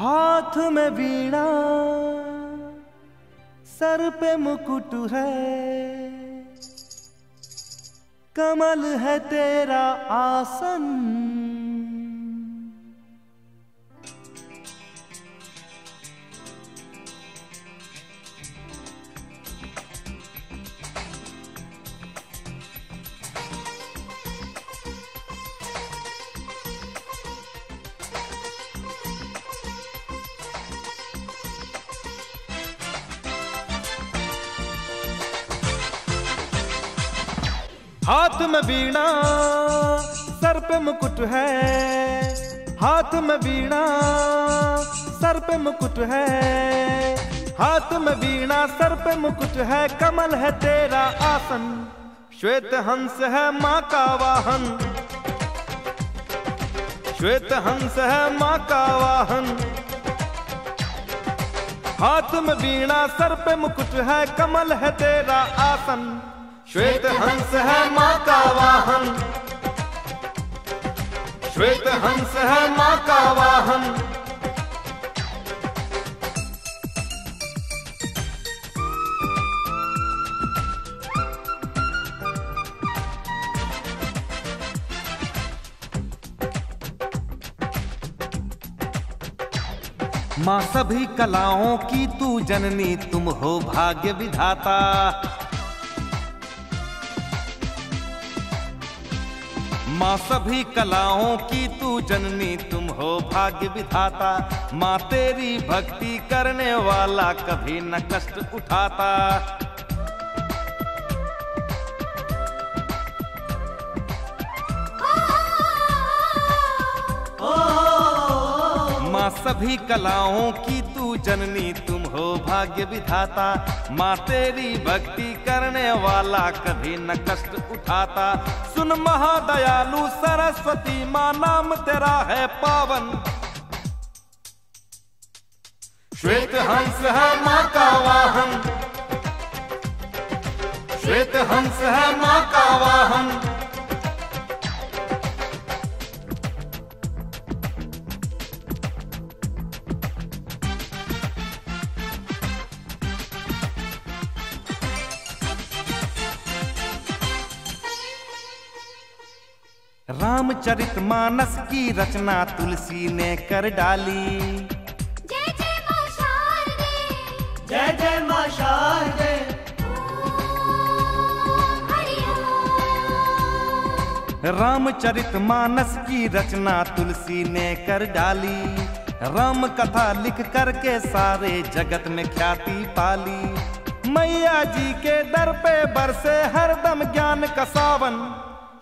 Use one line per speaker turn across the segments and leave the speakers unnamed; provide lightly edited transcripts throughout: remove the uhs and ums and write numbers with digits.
हाथ में वीणा, सर पे मुकुट है, कमल है तेरा आसन। हाथ में वीणा, सर पे मुकुट है, हाथ में वीणा, सर पे मुकुट है, हाथ में वीणा, सर पे मुकुट है, कमल है तेरा आसन। श्वेत हंस है माँ का वाहन, श्वेत हंस है माँ का वाहन। हाथ में वीणा, सर पे मुकुट है, कमल है तेरा आसन। श्वेत हंस है माँ का वाहन, श्वेत हंस है माँ का वाहन। माँ सभी कलाओं की तू जननी, तुम हो भाग्य विधाता। माँ सभी कलाओं की तू जननी, तुम हो भाग्य विधाता। माँ तेरी भक्ति करने वाला कभी न कष्ट उठाता। माँ सभी कलाओं की तू जननी, तुम हो भाग्य विधाता। माँ तेरी भक्ति करने वाला कभी न कष्ट उठाता। सुन महादयालु सरस्वती माँ, नाम तेरा है पावन। श्वेत हंस है माँ का वाहन, श्वेत हंस है माँ का वाहन। रामचरितमानस की रचना तुलसी ने कर डाली।
जय जय मां शारदे,
जय जय मां शारदे।
रामचरितमानस की रचना तुलसी ने कर डाली। राम कथा लिख करके सारे जगत में ख्याति पाली। मैया जी के दर पे बरसे हरदम ज्ञान का सावन।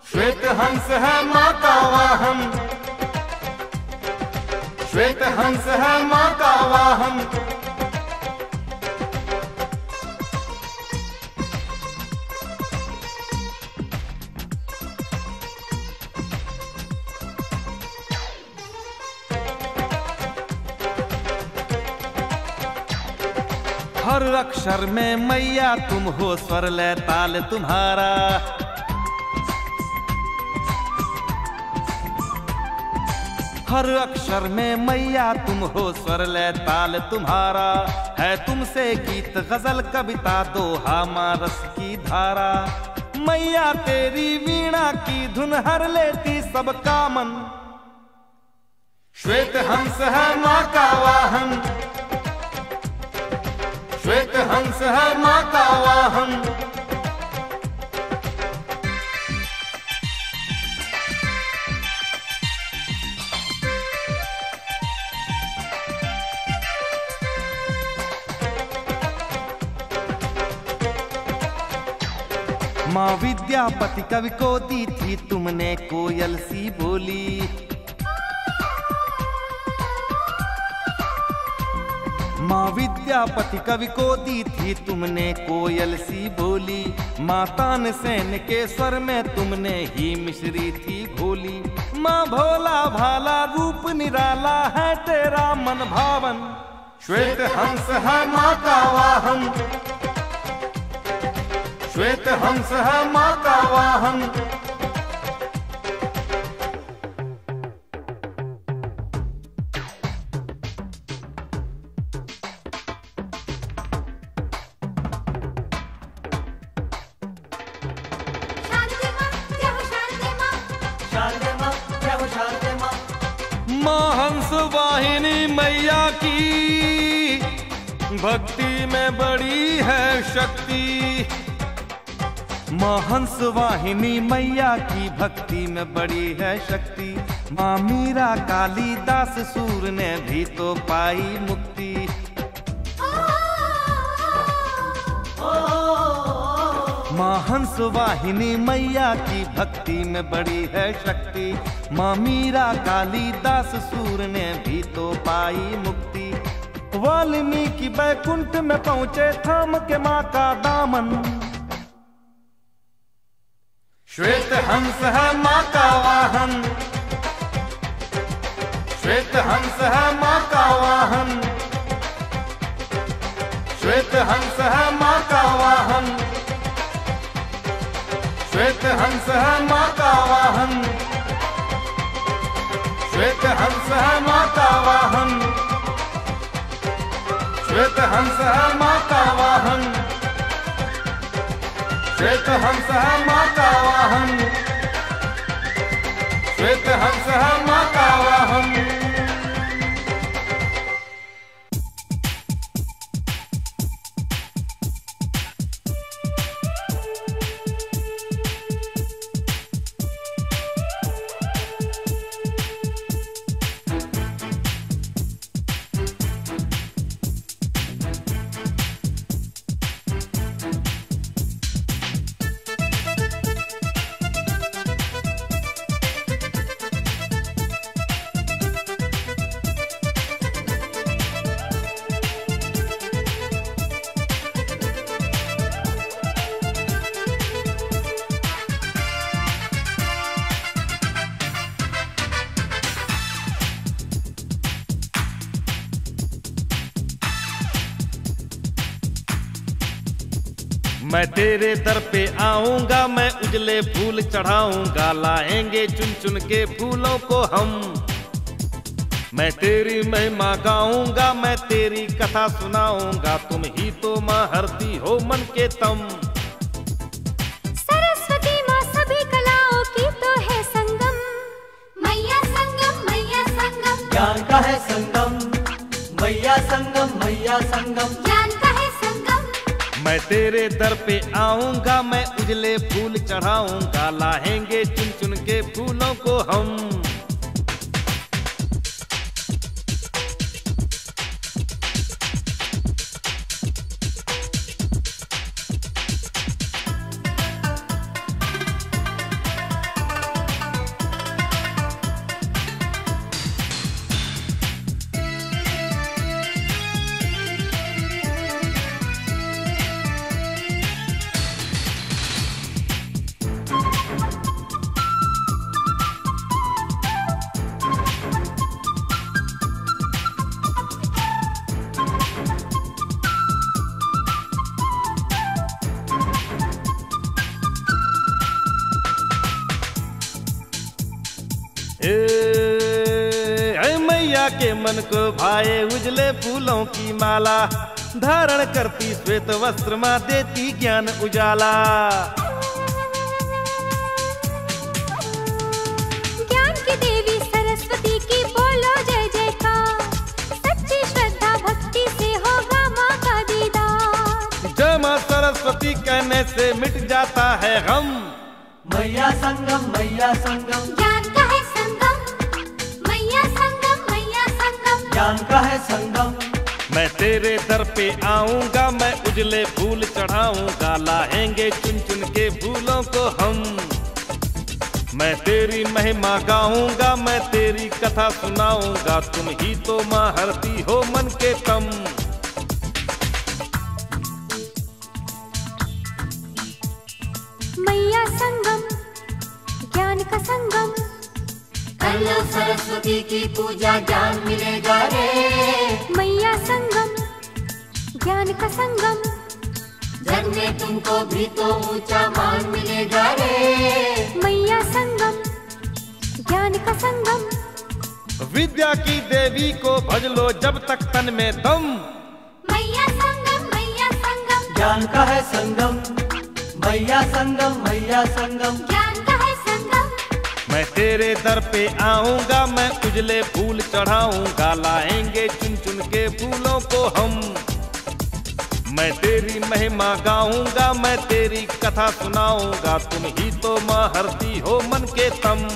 श्वेत हंस है माँ का वाहन, श्वेत हंस है माँ का वाहन। हर अक्षर में मैया तुम हो, स्वर लय ताल तुम्हारा। हर अक्षर में मैया तुम हो, स्वर लय ताल तुम्हारा। है तुमसे गीत गजल कविता दोहा माँ रस की धारा। मैया तेरी वीणा की धुन हर लेती सब कामन। श्वेत हंस है माँ का वाहन, श्वेत हंस है माँ का वाहन। माँ विद्यापति कवि को दी थी तुमने कोयल सी बोली। माँ विद्यापति कवि को दी थी तुमने कोयल सी बोली। माँ तानसेन के स्वर में तुमने ही मिश्री थी घोली। माँ भोला भाला रूप निराला है तेरा मन भावन। श्वेत हंस है माँ का वाहन, श्वेत हंस है माँ का वाहन। वाहिनी मैया की भक्ति में बड़ी है शक्ति। माँ हंस वाहिनी मैया की भक्ति में बड़ी है शक्ति। माँ मीरा कालिदास सूर ने भी तो पाई मुक्ति। माँ हंस वाहिनी मैया की भक्ति में बड़ी है शक्ति। माँ मीरा कालिदास सूर ने भी तो पाई मुक्ति। वाल्मीकि बैकुंठ में पहुंचे थाम के माँ का दामन। श्वेत हंस है माँ का वाहन। श्वेत हंस है माँ का वाहन। श्वेत हंस है माँ का वाहन। श्वेत हंस है माँ का वाहन। श्वेत हंस है माँ का वाहन। श्वेत हंस है माँ का वाहन। श्वेत हंस है माँ का वाहन। श्वेत हंस है माँ का वाहन। मैं तेरे दर पे आऊंगा, मैं उजले फूल चढ़ाऊंगा, लाएंगे चुन चुन के फूलों को हम। मैं तेरी महिमा गाऊंगा, मैं तेरी कथा सुनाऊंगा, तुम ही तो माँ हरती हो मन के तम।
सरस्वती माँ सभी कलाओं की तो है संगम। मैया संगम, मैया संगम,
ज्ञान का है संगम। मैया संगम, मैया संगम,
ज्ञान का है संगम।
मैं तेरे दर पे आऊंगा, मैं उजले फूल चढ़ाऊंगा, लाएंगे चुन चुन के फूलों को हम। मैया के मन को भाए उजले फूलों की माला, धारण करती श्वेत वस्त्र माँ देती ज्ञान उजाला।
ज्ञान की देवी सरस्वती की बोलो जय जयकार, सच्ची श्रद्धा भक्ति से होगा माँ का दीदार।
जय माँ सरस्वती कहने से मिट जाता है गम।
मैया संगम, मैया संगम,
ज्ञान का है संगम। मैया संगम, मैया संगम,
ज्ञान का है संगम।
मैं तेरे दर पे आऊंगा, मैं उजले फूल चढ़ाऊंगा, लाएंगे चुन चुन के फूलों को हम। मैं तेरी महिमा गाऊंगा, मैं तेरी कथा सुनाऊंगा, तुम ही तो माँ हरती हो मन के तम।
मैया संगम, ज्ञान का संगम।
कर लो सरस्वती की पूजा, ज्ञान मिलेगा रे।
मैया संगम, ज्ञान का संगम।
जग में तुमको भी तो ऊंचा मान मिलेगा रे।
मैया संगम, ज्ञान का संगम।
विद्या की देवी को भज लो जब तक तन में दम।
मैया संगम, मैया संगम,
ज्ञान का है संगम। मैया संगम, मैया संगम,
ज्ञान का है संगम।
मैं तेरे दर पे आऊंगा, मैं उजले फूल चढ़ाऊंगा, लाएंगे चुन चुन के फूलों को हम। मैं तेरी महिमा गाऊंगा, मैं तेरी कथा सुनाऊंगा, तुम ही तो माँ हरती हो मन के तम।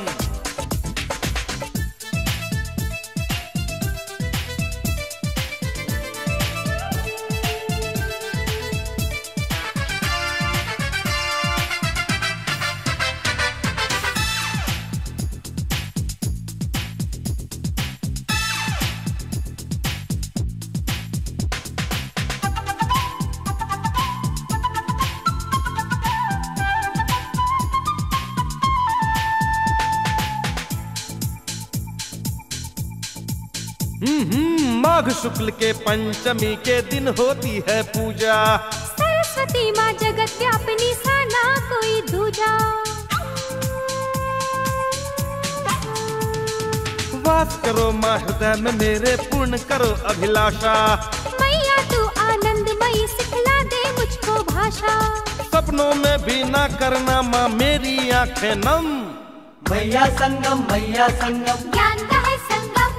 माघ शुक्ल के पंचमी के दिन होती है पूजा,
सरस्वती माँ जगत व्यापिनी सा ना कोई दूजा।
वास करो माँ हृदय में मेरे, पूर्ण करो अभिलाषा।
मैया तू आनंदमयी सिखला दे मुझको भाषा।
सपनों में भी ना करना माँ मेरी आंखें नम।
मैया संगम
ज्ञान का है संगम,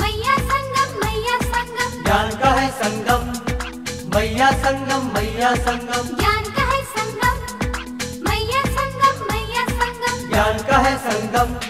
मैया संगम, मैया संगम।
ज्ञान का है संगम, मैया संगम, मैया संगम।
ज्ञान का है संगम, मैया संगम, मैया संगम।
ज्ञान का है संगम।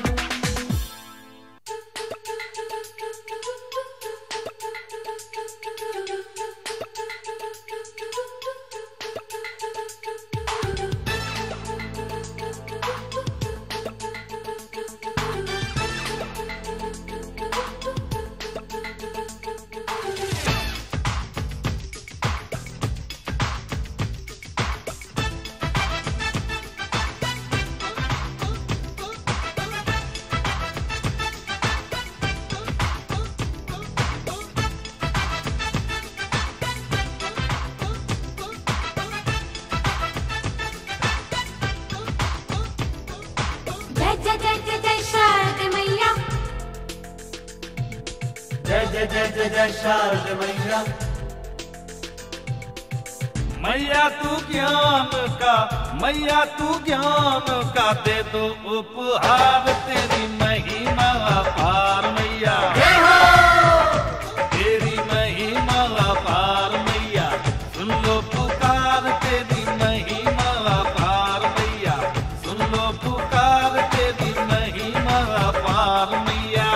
जय जय जय जय शारद मैया।
मैया तू ज्ञान का, मैया तू ज्ञान का, दे दो उपहार, तेरी महिमा अपार मैया। तेरी महिमा अपार मैया, सुन लो पुकार, तेरी महिमा अपार मैया, सुन लो पुकार, तेरी महिमा अपार मैया।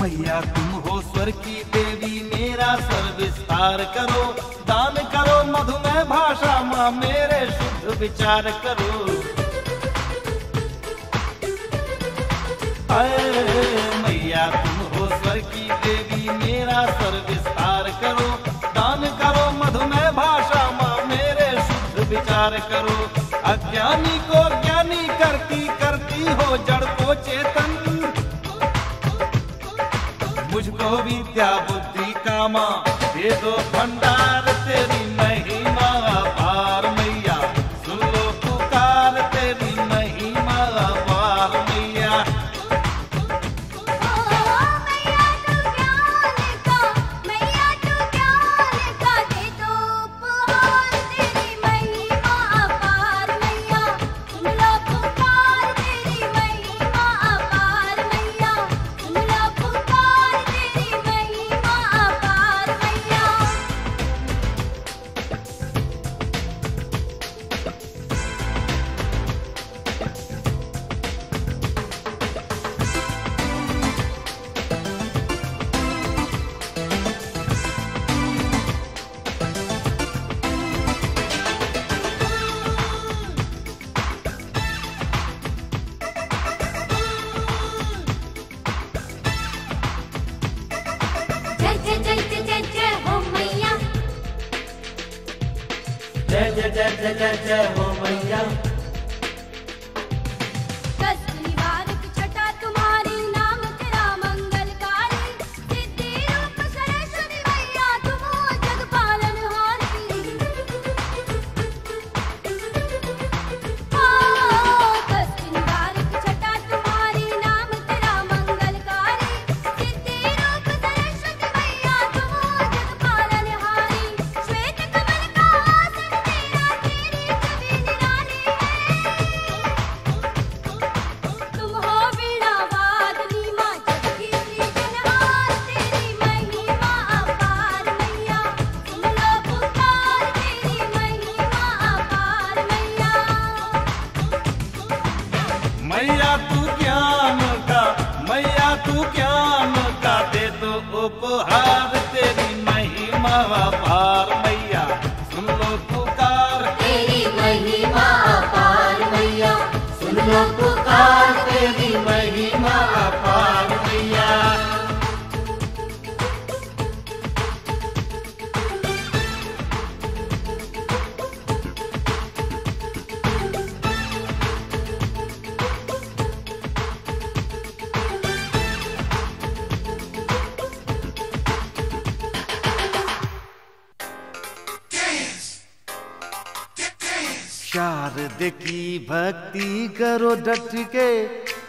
मैया तुम हो स्वर की देवी, मेरा सर विस्तार करो, दान करो मधुमेह भाषा माँ, मेरे शुद्ध विचार करो। मैया तुम हो स्वर की देवी, मेरा सर विस्तार करो, दान करो मधुमेह भाषा माँ, मेरे शुद्ध विचार करो। अज्ञानी को ज्ञानी करती करती हो जड़ को चेतन, मुझको विद्या बुद्धि कामा, दे दो भंडार, तेरी महिमा अपार मैया, सुन लो पुकार, तेरी महिमा अपार मैया।
मैया तू ज्ञान का, मैया तू ज्ञान का, दे दो उपहार, तेरी महिमा अपार मैया, सुन लो पुकार, तेरी महिमा अपार मैया, सुन लो पुकार, तेरी महिमा अपार मैया।
जय जय जय जय जय जय हो मैया।
कष्ट निवारक छटा तुम्हारी, नाम तेरा मंगलकारी। सिद्धि रूप सरस्वती मैया, तुम हो जग पालनहारी। कष्ट निवारक छटा तुम्हारी, नाम तेरा मंगलकारी। सिद्धि रूप सरस्वती मैया, तुम हो जग पालनहारी। श्वेत कमल का आसन तेरा, तेरी छवि निराली है। तुम हो वीणा वादनी माँ, जग की सृजनहार। तेरी महिमा अपार मैया, सुन लो पुकार। तेरी महिमा अपार मैया।
मैया तू ज्ञान का, मैया तू ज्ञान का दे दो उपहार। तेरी महिमा अपार मैया, सुन लो पुकार।
तेरी महिमा अपार मैया, सुन लो पुकार। तेरी महिमा अपार मैया।
शारद की भक्ति करो डट के,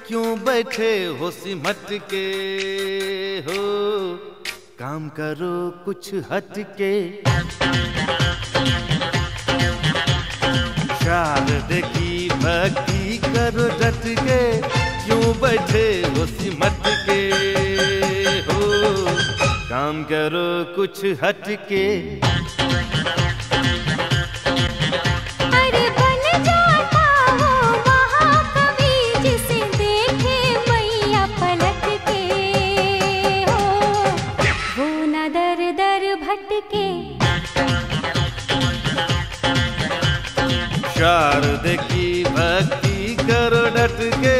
क्यों बैठे हो सिमट के हो। काम करो कुछ हट के। शारद की भक्ति करो डट के, क्यों बैठे हो सिमट के हो। काम करो कुछ हट के।
अरे बन जाता हो महाकवि, जिसे देखे मैया पलट के हो। वो न दर दर भटके।
शारद की भक्ति करो डट के,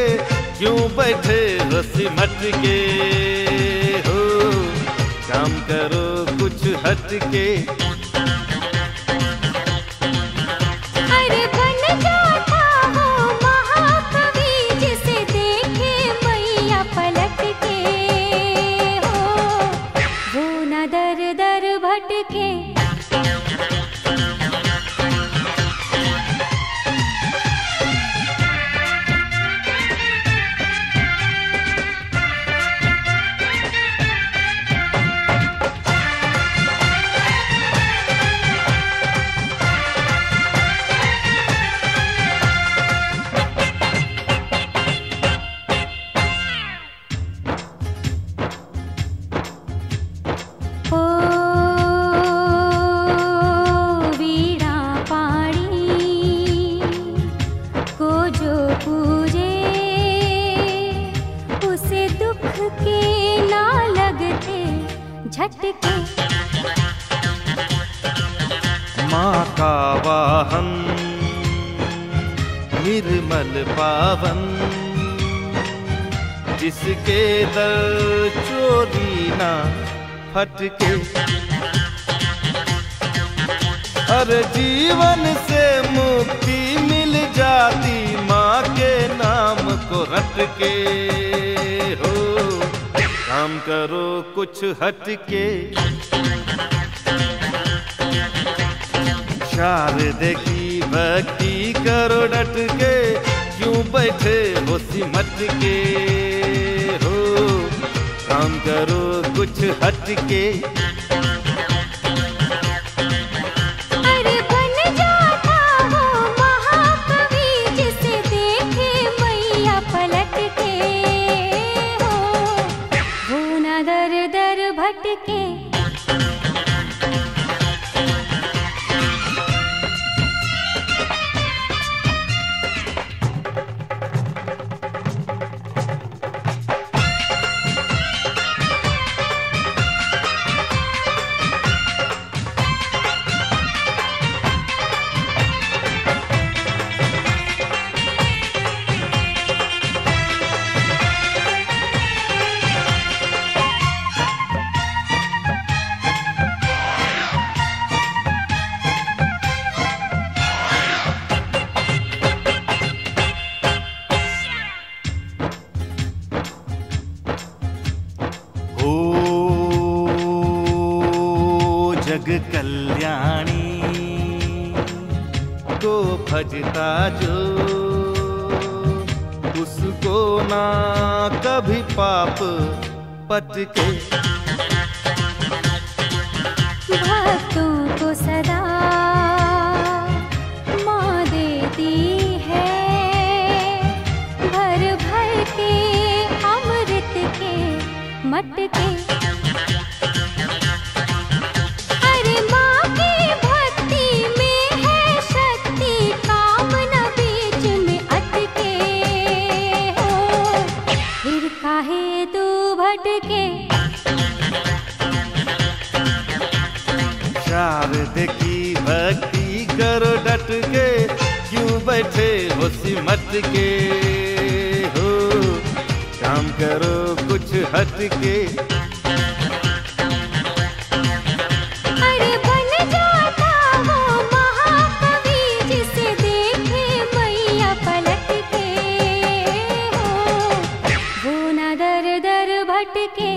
क्यों बैठे हो सिमट के हो। काम करो कुछ हट के।
अरे बन जाता हो महाकवि, जिसे देखे मैया पलट के हो। वो न दर दर भटके। ओ वीणा पाणी को जो पूजे, उसे दुख के ना लगते झटके।
माँ का वाहन निर्मल पावन, जिसके दर चोरी ना फटके। हर जीवन से मुक्ति मिल जाती, माँ के नाम को रट के हो। काम करो कुछ हट के। शारद की भक्ति करो डट के, क्यों बैठे हो सिमट के हो। काम करो कुछ हट के।
अरे बन जाता हो महाकवि, जिसे देखे मैया पलट के हो। वो न दर दर भटके।
कल्याणी को भजता जो, उसको ना कभी पाप पटके।
भक्तों को सदा माँ देती है भर भर के अमृत के मटके। अरे माँ की भक्ति में है शक्ति, काम न बीच में अटके हो, फिर काहे तू भटके।
शारद की भक्ति करो डट के, क्यों बैठे हो सिमट के हो, काम करो कुछ हट के।
अरे बन जाता वो महाकवि जिसे देखे मैया पलट के हो, वो न दर दर भटके।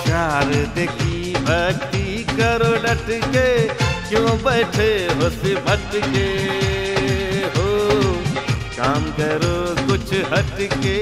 शारद की भक्ति करो डट के, क्यों बैठे हो सिमट के हो, काम करो कुछ हट के।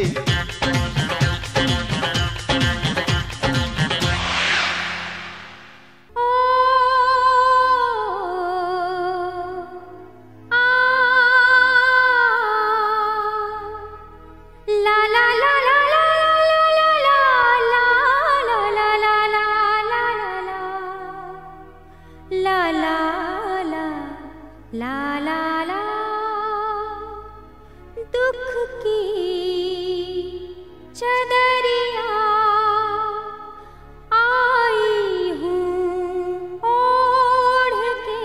दुख की चदरिया आई हूँ ओढ़ के।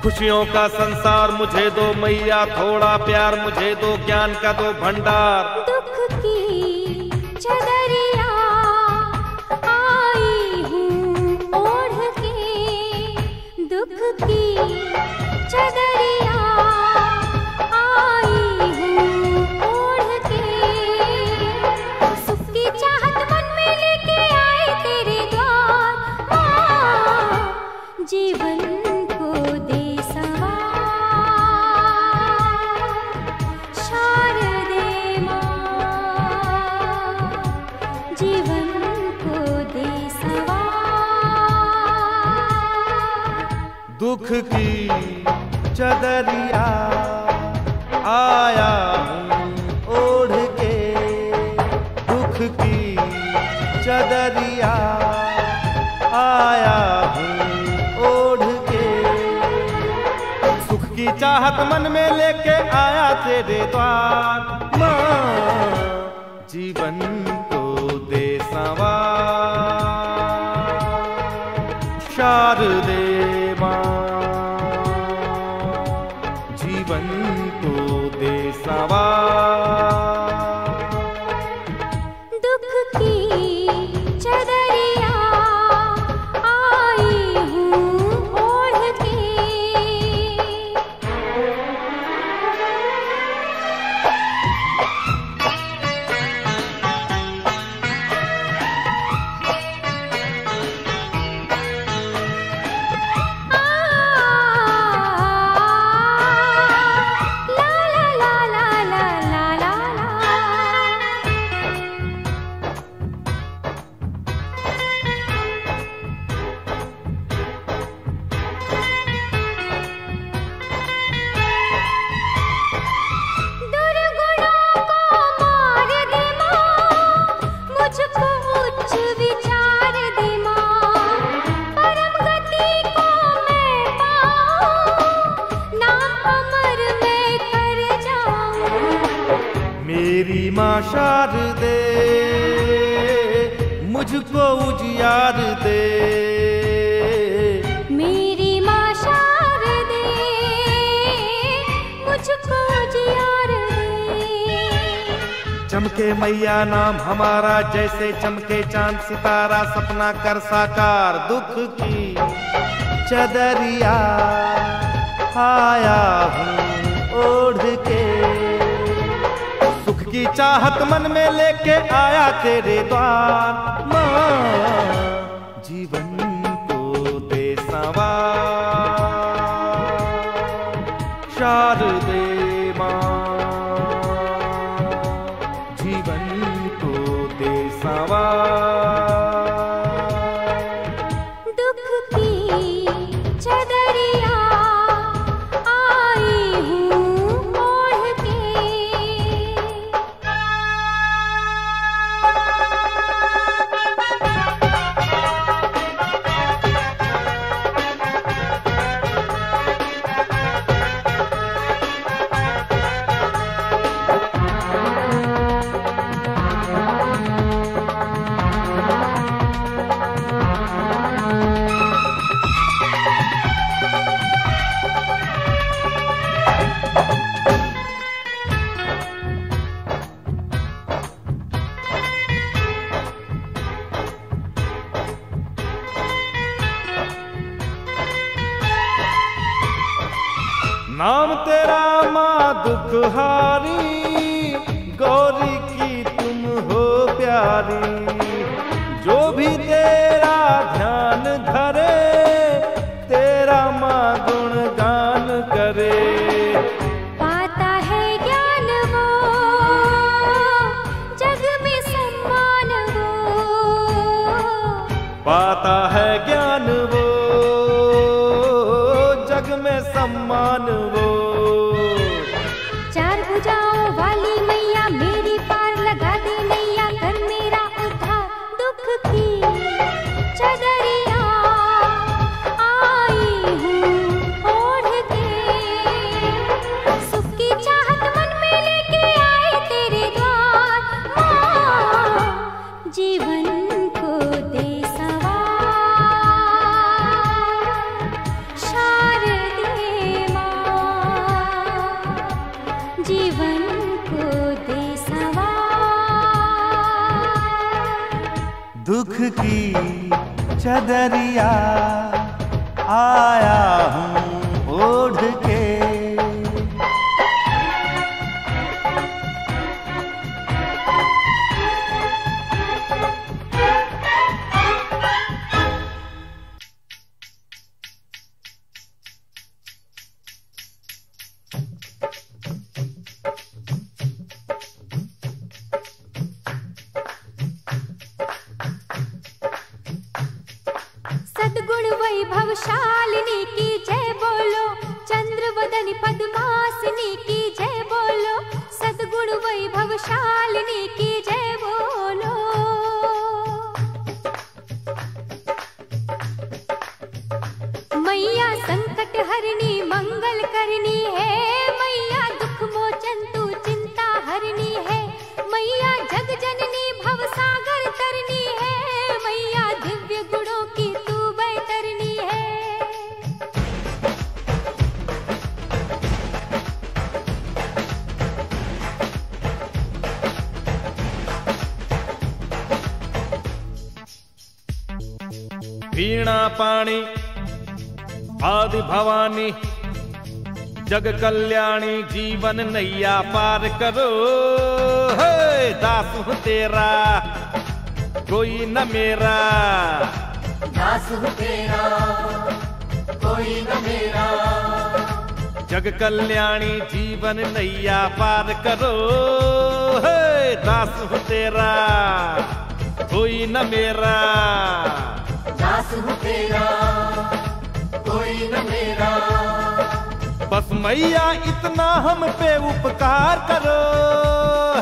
खुशियों का संसार मुझे दो मैया, थोड़ा प्यार मुझे दो, ज्ञान का दो भंडार।
दुख की चदरिया आई हूँ ओढ़ के, दुख की चदरिया आई हूँ ओढ़ के। सुख की चाहत मन में लेके आए तेरे द्वार, माँ जीवन को दे सवार। शारदे माँ जीवन को दे सवार।
दुख की चदरिया आया हूँ ओढ़ के, दुख की चदरिया आया हूँ ओढ़ के। सुख की चाहत मन में लेके आया तेरे द्वार, माँ जीवन को दे संवार। शारदे माँ जीवन को दे संवार।
दुख की चदरिया आई हूँ ओढ़ के।
मेरी माँ शारदे मुझको उजियार दे,
मेरी माँ शारदे मुझको उजियार दे।
चमके चमके मैया नाम हमारा, जैसे चमके चांद सितारा, सपना कर साकार। दुख की चदरिया आया हूँ ओढ़ के, सुख की चाहत मन में लेके आया तेरे द्वार। माँ जीवन को दे संवार, शारदे माँ जीवन को दे संवार।
दुख की चदरिया आई हूँ ओढ़ के।
नाम तेरा माँ दुखहारी, गौरी की तुम हो प्यारी। जो भी तेरा ध्यान धरे, तेरा माँ गुणगान करे।
पाता है ज्ञान वो, जग में सम्मान वो।
पाता है ज्ञान वो, जग में सम्मान वो।
चार भुजाओं वाली मैया मेरी पार लगा दे नैया, कर मेरा उद्धार। दुख की चदरिया आई हूँ ओढ़ के, सुख की चाहत मन में लेके आए तेरे द्वार। माँ जीवन को दे संवार, शारदे माँ जीवन को दे संवार।
दुख की चदरिया आया हूँ ओढ़ के।
सद्गुण वैभवशालिनी की जय बोलो, चंद्रवदनी पद्मासिनी की जय बोलो। सद्गुण वैभवशालिनी की जय बोलो। मैया संकट हरनी मंगल करनी है, मैया दुख मोचन तू चिंता हरनी है। मैया जग जननी भव सागर तरनी है, मैया दिव्य गुणों की तू बैतरनी है।
वीणा पाणी आदि भवानी, जग कल्याणी जीवन नैया पार करो। हे दास हूँ तेरा कोई न मेरा,
दास हूँ तेरा कोई न मेरा।
जग कल्याणी जीवन नैया पार करो। हे दास हूँ तेरा कोई न मेरा,
दास हूँ तेरा कोई न मेरा।
बस मैया इतना हम पे उपकार करो।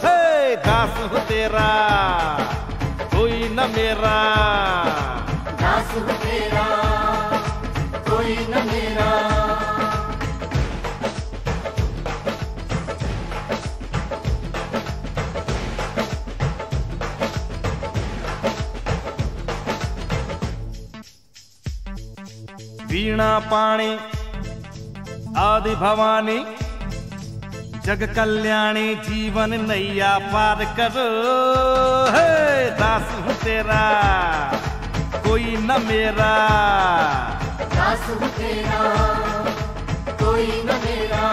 हे दास हूँ तेरा कोई न मेरा,
दास हूँ तेरा कोई न मेरा।
वीणा पाणी आदि भवानी, जग कल्याणी जीवन नैया पार करो, हे दास हूँ तेरा कोई न मेरा,
दास हूँ तेरा कोई न मेरा।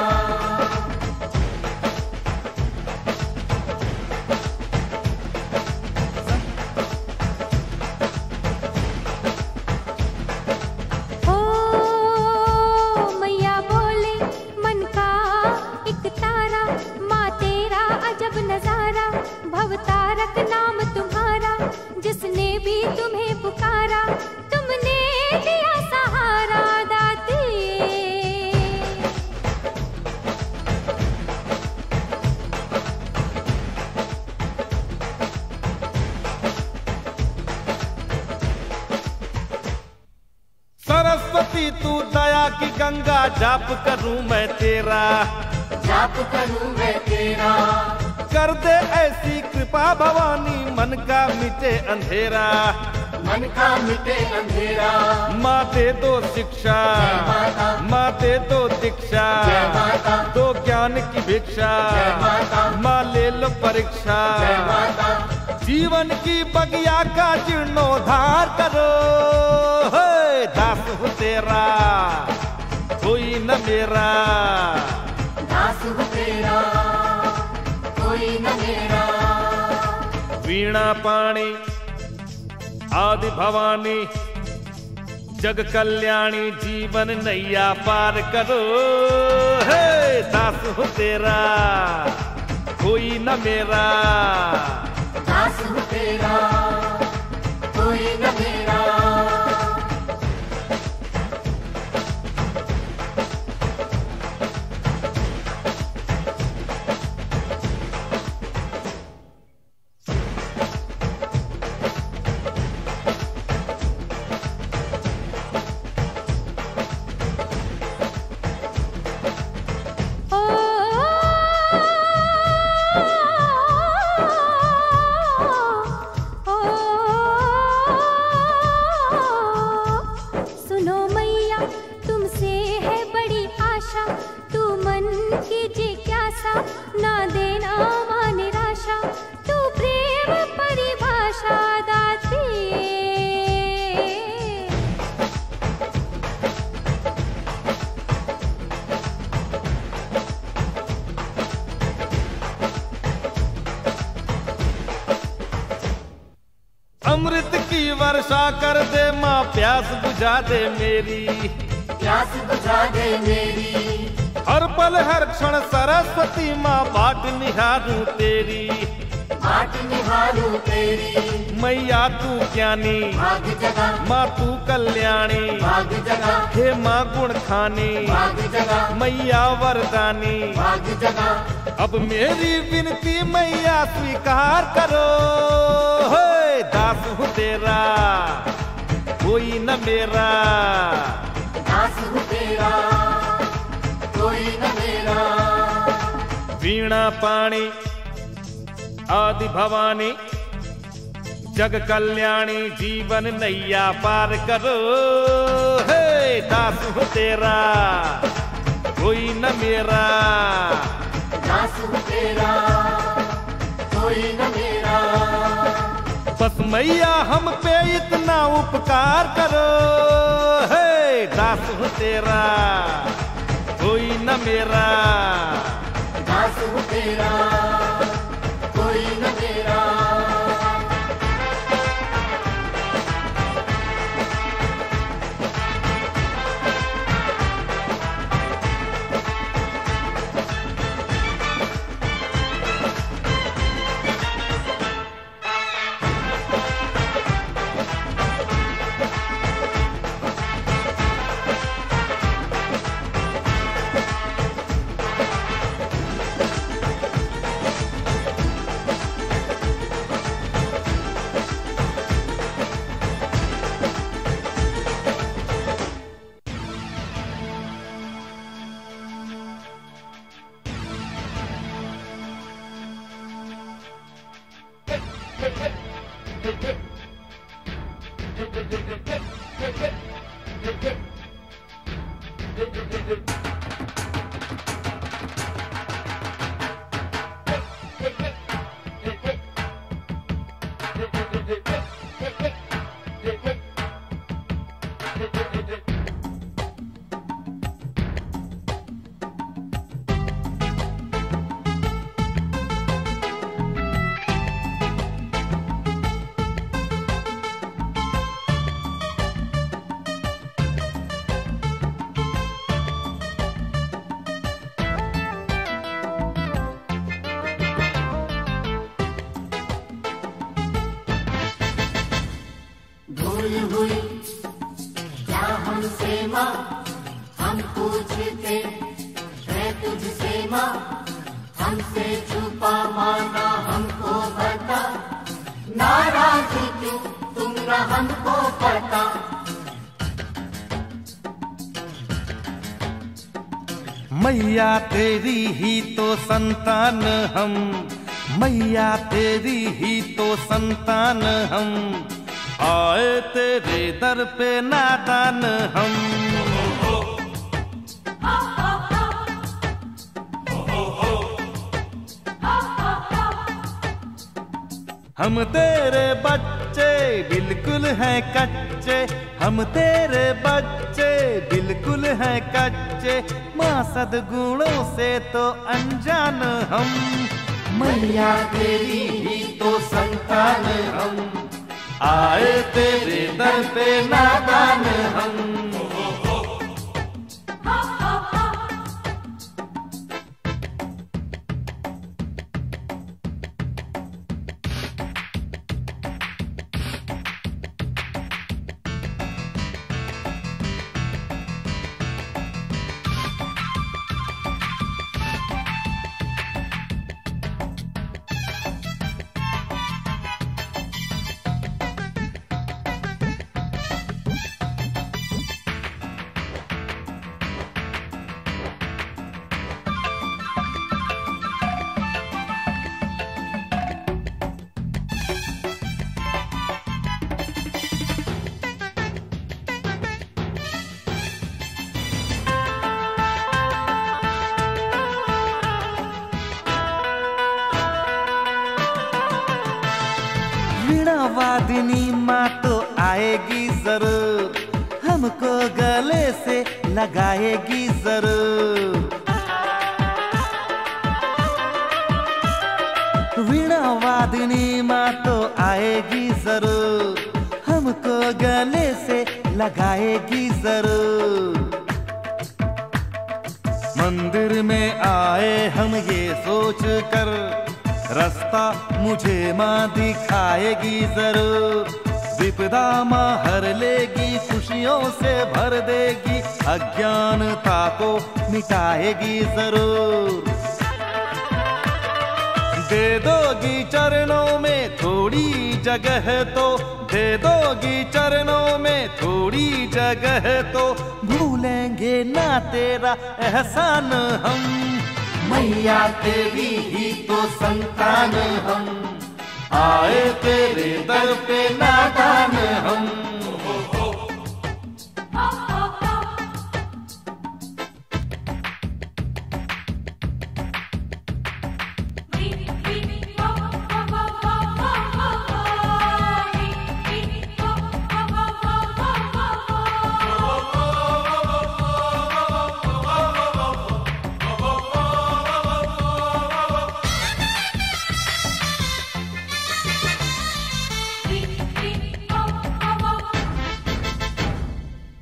भवतारक नाम तुम्हारा, जिसने भी तुम्हें पुकारा, तुमने दिया सहारा दाते।
सरस्वती तू दया की गंगा, जाप करूं मैं तेरा,
जाप करूं मैं तेरा।
कर दे ऐसी कृपा भवानी, मन का मिटे अंधेरा,
मन का मिटे अंधेरा।
माँ दे दो शिक्षा, माँ दे दो दीक्षा, दो ज्ञान की भिक्षा, माँ ले लो परीक्षा। जीवन की बगिया का जीर्णोद्धार करो, हे दास हूँ तेरा कोई न मेरा,
दास हूँ तेरा कोई न मेरा।
वीणा पाणी आदि भवानी, जग कल्याणी जीवन नैया पार करो, हे दास हूँ तेरा कोई न मेरा,
दास हूँ तेरा कोई न मेरा।
अमृत की वर्षा कर दे माँ, प्यास बुझा दे मेरी,
प्यास बुझा दे मेरी।
हर पल हर क्षण सरस्वती माँ, बाट निहारूं तेरी,
बाट निहारूं तेरी।
मैया तू ज्ञानी,
भाग जगा
माँ तू कल्याणी,
भाग जगा
हे माँ गुण खानी,
भाग जगा
मैया वरदानी।
भाग जगा
अब मेरी विनती मैया स्वीकार करो, हे दास हूँ तेरा कोई न मेरा,
दास हूँ तेरा कोई न मेरा।
वीणा पाणी आदि भवानी, जग कल्याणी जीवन नैया पार करो, हे दास हूँ तेरा कोई न मेरा,
दास हूँ तेरा कोई न मेरा।
बस मैया हम पे इतना उपकार करो, हे दास हूँ तेरा कोई न मेरा,
दास हूँ तेरा कोई न मेरा। तुझसे माँ हम पूछते है तुझसे माँ, हमसे छुपा माना हमको बता, नाराज क्यों तुम न हमको पता।
मैया तेरी ही तो संतान हम, मैया तेरी ही तो संतान हम, आए तेरे दर पे नादान हम। हम तेरे बच्चे बिल्कुल हैं कच्चे, हम तेरे बच्चे बिल्कुल हैं कच्चे, माँ सद्गुणों से तो अनजान हम। मैया तेरी ही तो संतान हम, आए तेरे दर पे नादान हम। वादिनी माँ तो आएगी जरूर, हमको गले से लगाएगी जरूर। वीणा वादिनी माँ तो आएगी जरूर, हमको गले से लगाएगी जरूर। मंदिर में आए हम ये सोच कर, रास्ता मुझे माँ दिखाएगी जरूर। विपदा माँ हर लेगी, खुशियों से भर देगी, अज्ञानता को मिटाएगी जरूर। दे दोगी चरणों में थोड़ी जगह तो, दे दोगी चरणों में थोड़ी जगह तो, भूलेंगे ना तेरा एहसान हम। मैया तेरी ही तो संतान हम, आए तेरे दर पे नादान हम।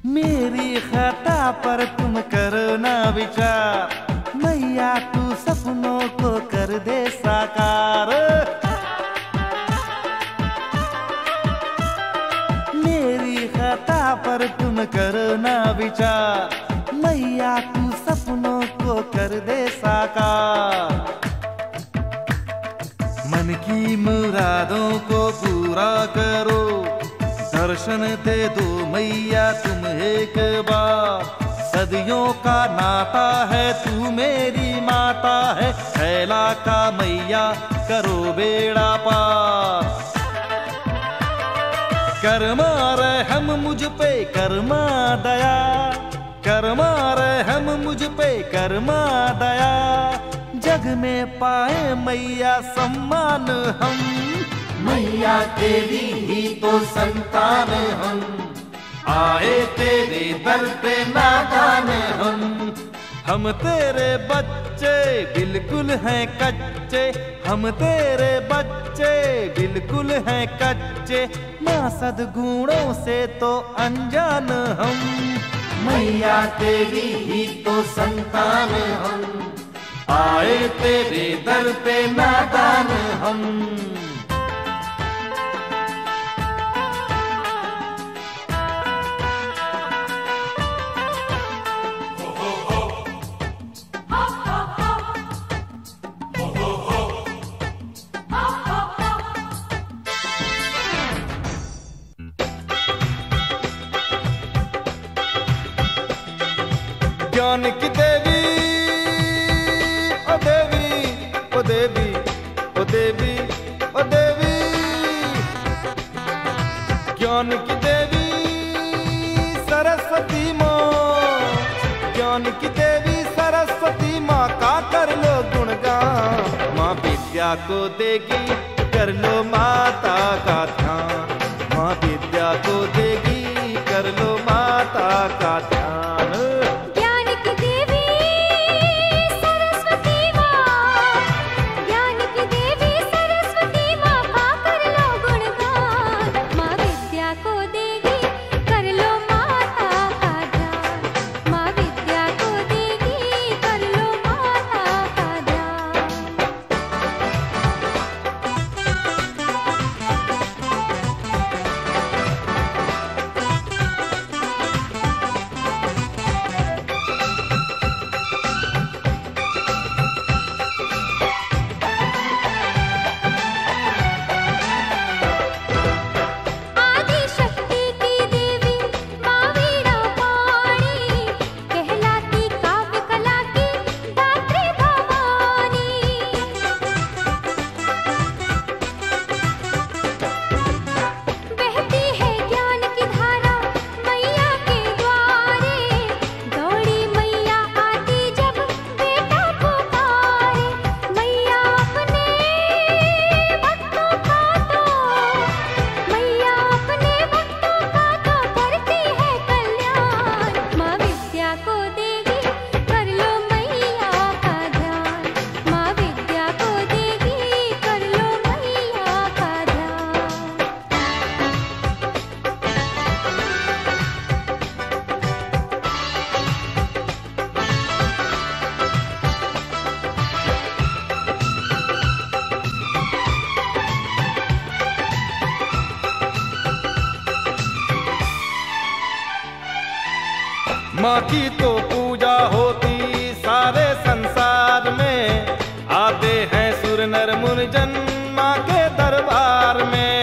मेरी खता पर तुम करो ना विचार, मैया तू सपनों को कर दे साकार। मेरी खता पर तुम करो ना विचार, मैया तू सपनों को कर दे साकार। मन की मुरादों को पूरा करो, दर्शन दे दो मैया तुम एक बार। सदियों का नाता है तू मेरी माता है, फैला का मैया करो बेड़ा पार। कर्मा रहम मुझ पे कर्मा दया, कर्मा रहम मुझ पे कर्मा दया, जग में पाए मैया सम्मान हम। मैया तेरी ही तो संतान हम, आए तेरे दर पे नादान हम तेरे बच्चे बिल्कुल हैं कच्चे, हम तेरे बच्चे बिल्कुल हैं कच्चे, माँ सद्गुणों से तो अनजान हम। मैया तेरी ही तो संतान हम, आए तेरे दर पे नादान हम। ज्ञान की देवी ओ देवी ओ देवी ओ देवी ओ देवी, ज्ञान की देवी सरस्वती माँ, ज्ञान की देवी सरस्वती माँ का कर लो गुणगान। माँ विद्या को देगी कर लो माता का ध्यान, माँ विद्या को देगी कर लो माता का ध्यान।
ज्ञान की देवी सरस्वती माँ, ज्ञान की देवी सरस्वती माँ का कर लो गुणगान। माँ विद्या को देगी कर लो माता का ध्यान, माँ विद्या को देगी कर लो माता का ध्यान। आदि शक्ति की देवी माँ वीणा पाणी, कहलाती काव्य कला की दात्री भवानी। बहती है ज्ञान की धारा मैया के द्वारे, दौड़ी मैया आती जब बेटा पुकारे। मैया अपने भक्तों का तो, मैया अपने भक्तों का तो करती है कल्याण। माँ विद्या को देगी कर लो मैया का ध्यान, माँ विद्या को देगी कर लो मैया का ध्यान।
माँ की तो पूजा होती सारे संसार में, आते हैं सुर नर मुनिजन माँ के दरबार में।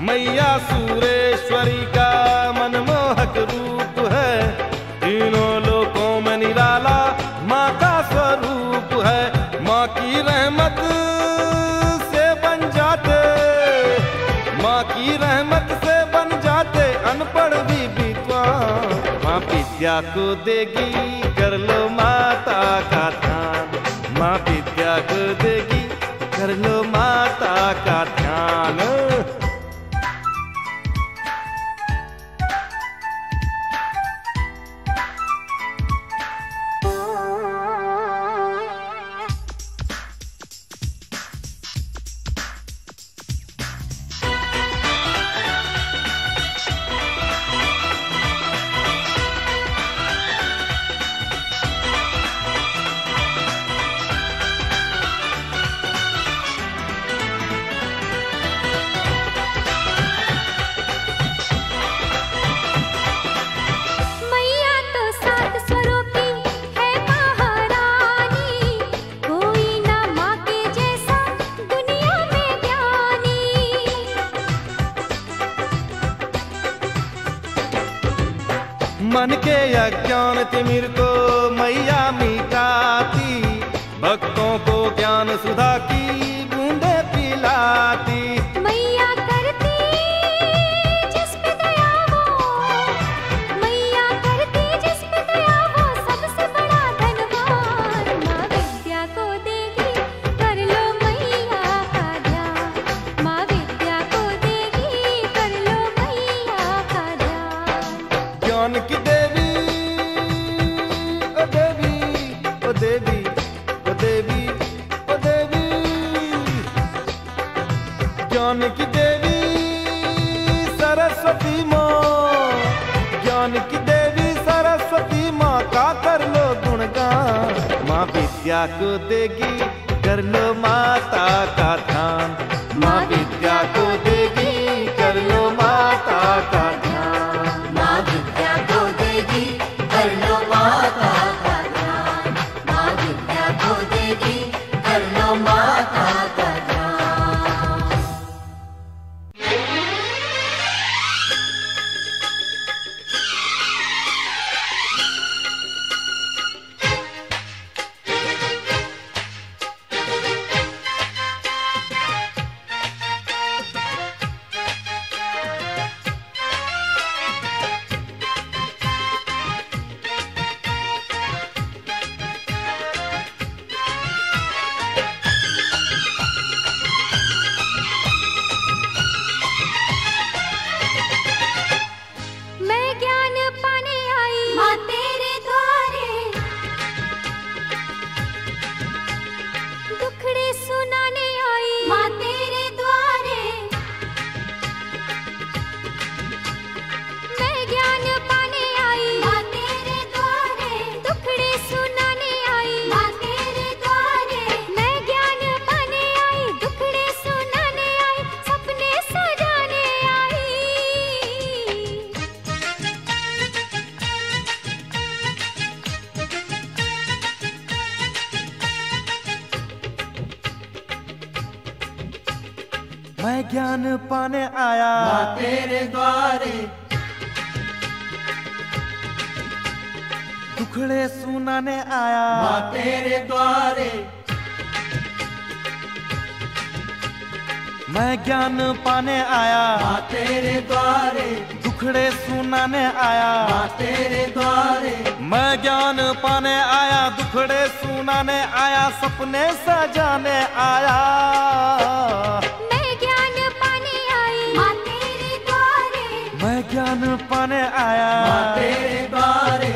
मैया सूरेश्वरी का मनमोहक रूप है, तीनों लोकों में निराला माँ का स्वरूप है। माँ की रहमत से बन जाते, माँ की रहमत से बन जाते अनपढ़ भी विद्वान। माँ विद्या को देगी कर लो माता का ध्यान, माँ विद्या को देगी कर लो माता का ध्यान।
मैया तो सात स्वरों की है महारानी, कोई ना माँ के जैसा दुनिया में ज्ञानी।
मन के अज्ञान तिमिर को मैया मिटाती, भक्तों को ज्ञान सुधा की बूंदे पिलाती।
मैया करती जिस पे दया वो, मैया करती जिस पे दया वो सबसे बड़ा धनवान। माँ विद्या को देगी कर लो मैया का ध्यान, माँ विद्या को देगी कर लो मैया का ध्यान।
ज्ञान की देवी ओ देवी ओ देवी ओ देवी ओ देवी, ज्ञान की देवी सरस्वती माँ, ज्ञान की देवी सरस्वती माँ का कर लो गुणगान। माँ विद्या को देगी कर लो माता का ध्यान, माँ विद्या को देगी कर लो माता का ध्यान।
माँ विद्या को देगी कर लो माता का ध्यान, माँ विद्या को देगी कर लो माता का ध्यान।
मैं ज्ञान पाने आया
माँ तेरे द्वारे,
दुखड़े सुनाने आया
माँ तेरे द्वारे,
मैं ज्ञान पाने आया
माँ तेरे द्वारे,
दुखड़े सुनाने आया
माँ तेरे द्वारे,
मैं ज्ञान पाने आया दुखड़े सुनाने आया सपने सजाने आया
मैं ज्ञान पाने आई माँ तेरे द्वारे,
मैं ज्ञान पाने आया
माँ तेरे द्वारे,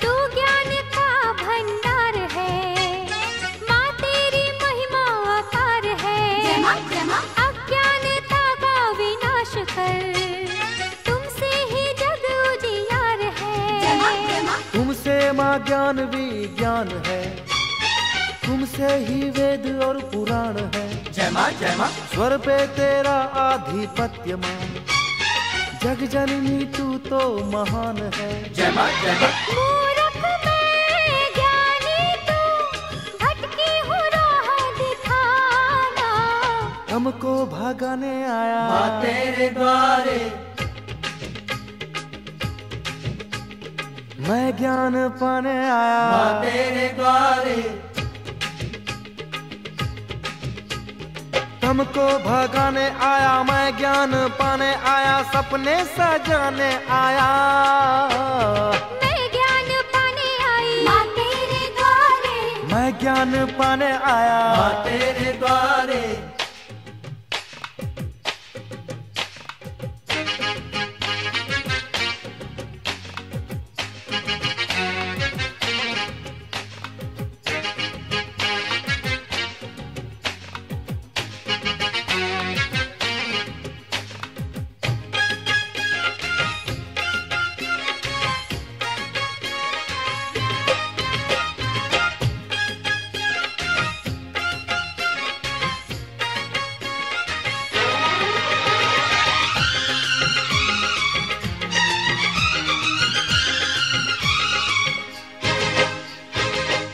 तू ज्ञान का भंडार है, माँ तेरी महिमा अपार है। अज्ञानता का विनाश कर, तुमसे ही जग उजियार है।
तुमसे माँ ज्ञान विज्ञान है, तुमसे ही वेद और पुराण है।
जय माँ जय माँ,
स्वर पे तेरा आधिपत्य माँ, जग जननी तू तो महान है।
जय माँ जय माँ,
मूर्ख मैं ज्ञानी तू, भटकी हूँ राह दिखाना।
हमको भगाने आया
माँ तेरे द्वारे,
मैं ज्ञान पाने आया
माँ तेरे द्वारे,
हमको भगाने आया मैं ज्ञान पाने आया सपने सजाने आया
मैं ज्ञान पाने आई माँ तेरे द्वारे,
मैं ज्ञान पाने आया
माँ तेरे द्वारे,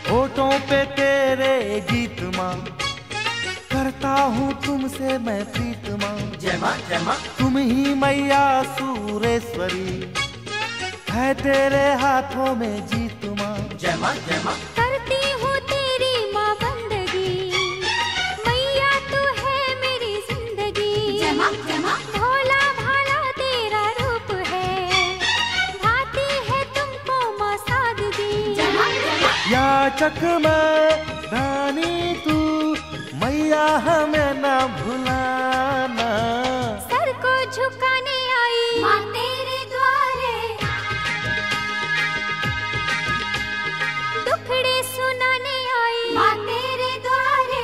होठों पे तेरे गीत माँ, करता हूँ तुमसे मैं प्रीत माँ।
जय माँ जय माँ,
तुम ही मैया सूरेश्वरी, है तेरे हाथों में जीत माँ।
जय माँ जय माँ,
करती हूँ तेरी माँ बंदगी, मैया तू है मेरी जिंदगी।
जय माँ जय माँ,
भोला भाला तेरा रूप है, भाती है तुमको माँ सादगी।
जय माँ जय माँ,
याचक मैं रानी तू, मैया हमें न भुलाना।
सर को झुकाने आई माँ तेरे द्वारे, दुखड़े सुनाने आई माँ तेरे द्वारे।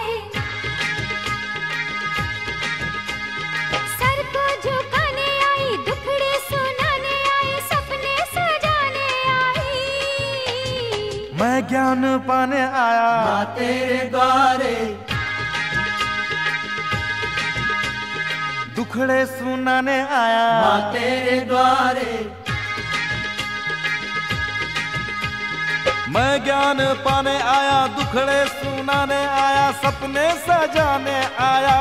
सर को झुकाने आई, दुखड़े सुनाने आई, सपने सजाने आई।
मैं ज्ञान पाने आया
माँ तेरे द्वारे,
दुखड़े सुनाने आया
माँ तेरे द्वारे,
मैं ज्ञान पाने आया दुखड़े सुनाने आया सपने सजाने आया।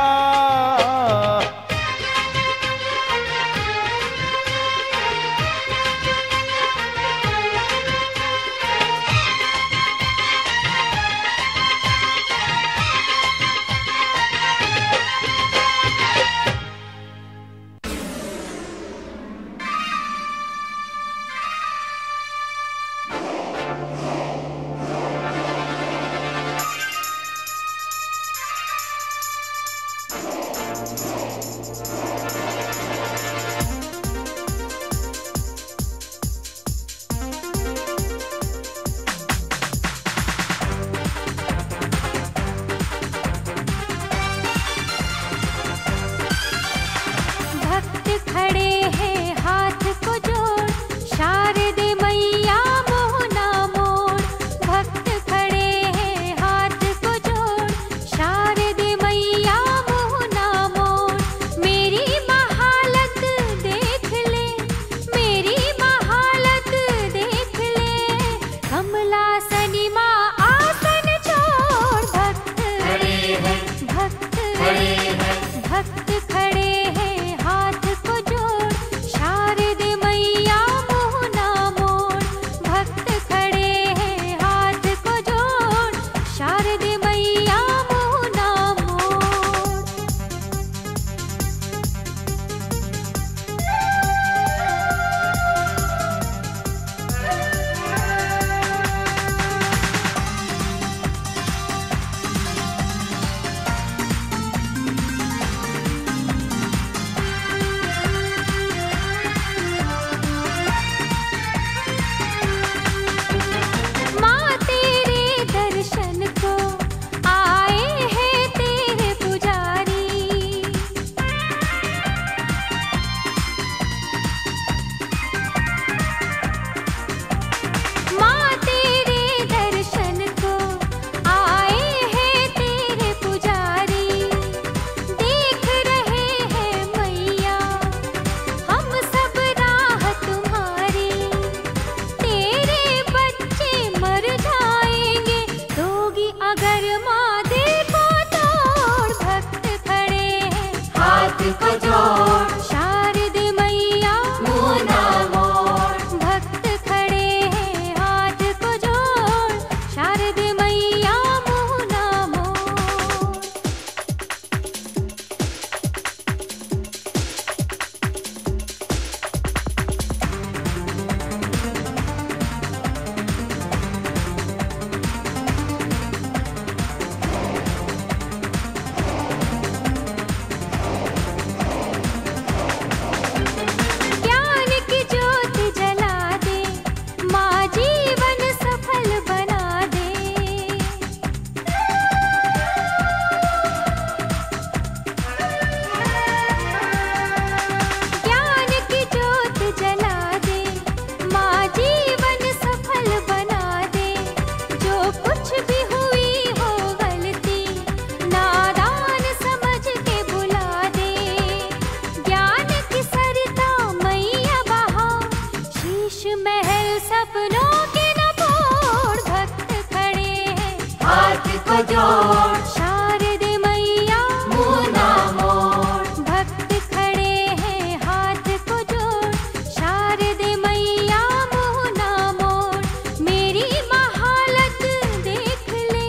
जोड़,
शारदे मैया
मुँह ना मोड़,
भक्त खड़े हैं हाथ को जोड़, शारदे मैया मुँह ना मोड़। मेरी महालत देख ले,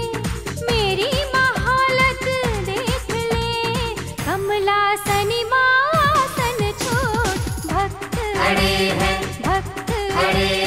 मेरी महालत देख ले, कमलासनी माँ आसन छोड़। भक्त
खड़े हैं,
भक्त
खड़े